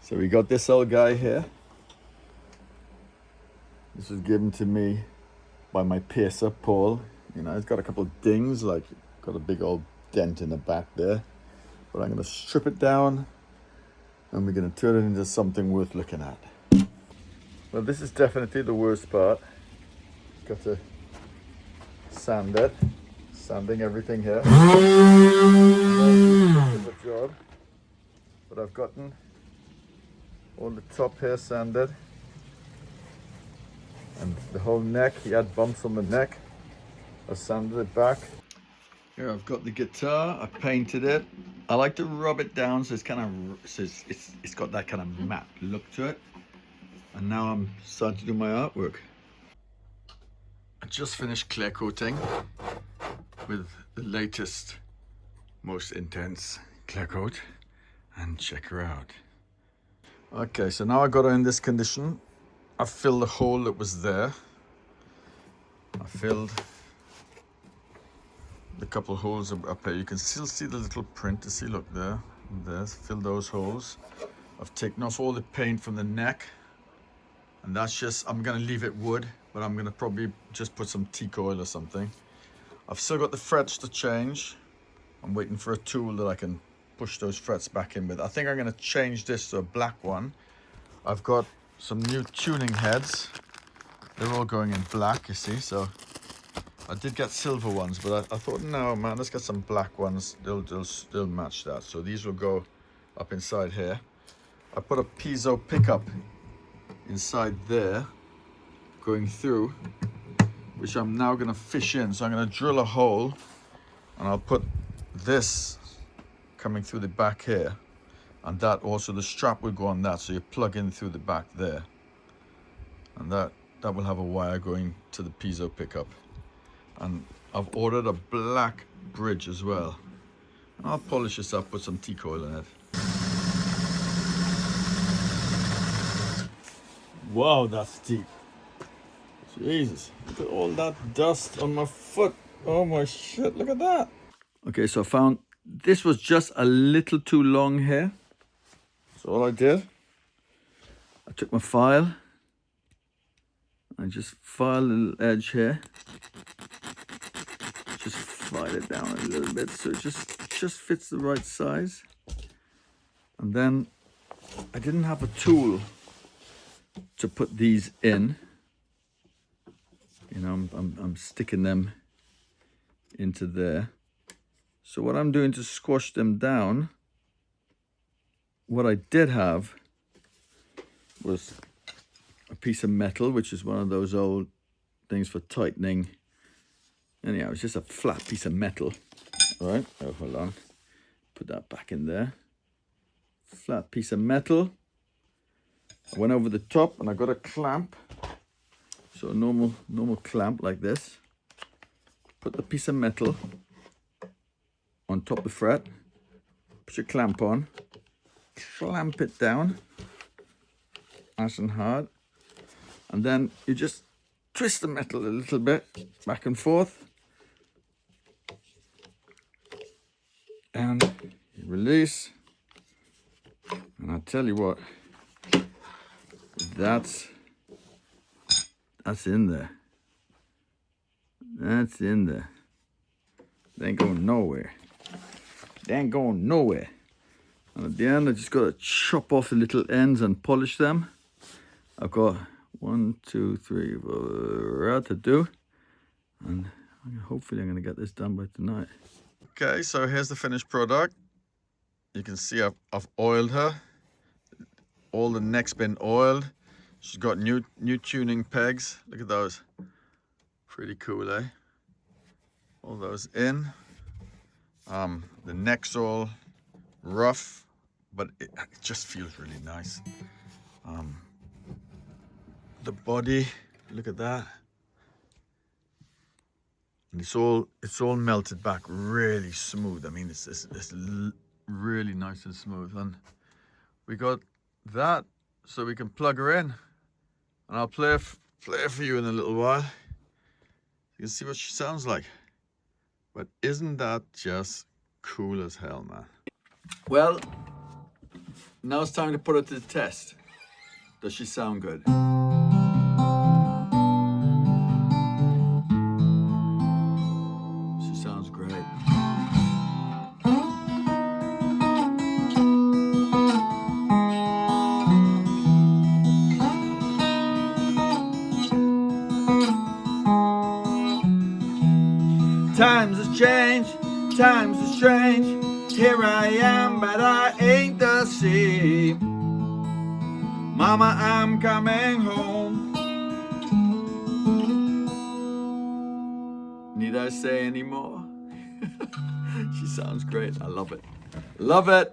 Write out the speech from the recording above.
So we got this old guy here. This was given to me by my piercer, Paul. You know, it's got a couple of dings, like got a big old dent in the back there. But I'm gonna strip it down and we're gonna turn it into something worth looking at. Well, this is definitely the worst part. Got to sand it, sanding everything here. Good job. But I've gotten all the top here sanded. And the whole neck, he had bumps on the neck. I sanded it back. Here I've got the guitar, I painted it. I like to rub it down so it's kind of, it's got that kind of matte look to it. And now I'm starting to do my artwork. I just finished clear coating with the latest, most intense clear coat. And check her out. Okay, so now I got her in this condition. I filled the hole that was there. I filled the couple of holes up here. You can still see the little print. You see, look there, there. Fill those holes. I've taken off all the paint from the neck, and that's just. I'm gonna leave it wood, but I'm gonna probably just put some teak oil or something. I've still got the frets to change. I'm waiting for a tool that I can push those frets back in with. I think I'm gonna change this to a black one. I've got some new tuning heads. They're all going in black, you see, so I did get silver ones, but I thought, no man, let's get some black ones. They'll match that. So these will go up inside here. I put a piezo pickup inside there going through, which I'm now gonna fish in. So I'm gonna drill a hole and I'll put this coming through the back here. And that also, the strap will go on that, so you plug in through the back there. And that will have a wire going to the piezo pickup. And I've ordered a black bridge as well. And I'll polish this up, put some teak oil in it. Wow, that's deep. Jesus, look at all that dust on my foot. Oh my shit, look at that. Okay, so I found this was just a little too long here. So all I did, I took my file, I just filed a little edge here, just file it down a little bit so it just fits the right size. And then I didn't have a tool to put these in. You know, I'm sticking them into there. So what I'm doing to squash them down, what I did have was a piece of metal, which is one of those old things for tightening. Anyhow, it's just a flat piece of metal. All right, oh, hold on. Put that back in there. Flat piece of metal. I went over the top and I got a clamp. So a normal clamp like this. Put the piece of metal on top of the fret. Put your clamp on. Clamp it down nice and hard, and then you just twist the metal a little bit back and forth, and you release. And I tell you what, that's in there. That's in there. They ain't going nowhere. They ain't going nowhere. And at the end, I just got to chop off the little ends and polish them. I've got 1, 2, 3 to do. And hopefully I'm going to get this done by tonight. Okay, so here's the finished product. You can see I've oiled her. All the neck's been oiled. She's got new tuning pegs. Look at those. Pretty cool, eh? All those in. The neck's all rough, but it just feels really nice. The body, look at that. And it's all melted back really smooth. I mean, it's really nice and smooth. And we got that, so we can plug her in. And I'll play her for you in a little while. You can see what she sounds like. But isn't that just cool as hell, man? Well, Now it's time to put her to the test. Does she sound good? She sounds great. Times has changed, times are strange. Here I am, but I ain't the same. Mama, I'm coming home. Need I say any more? She sounds great. I love it. Love it.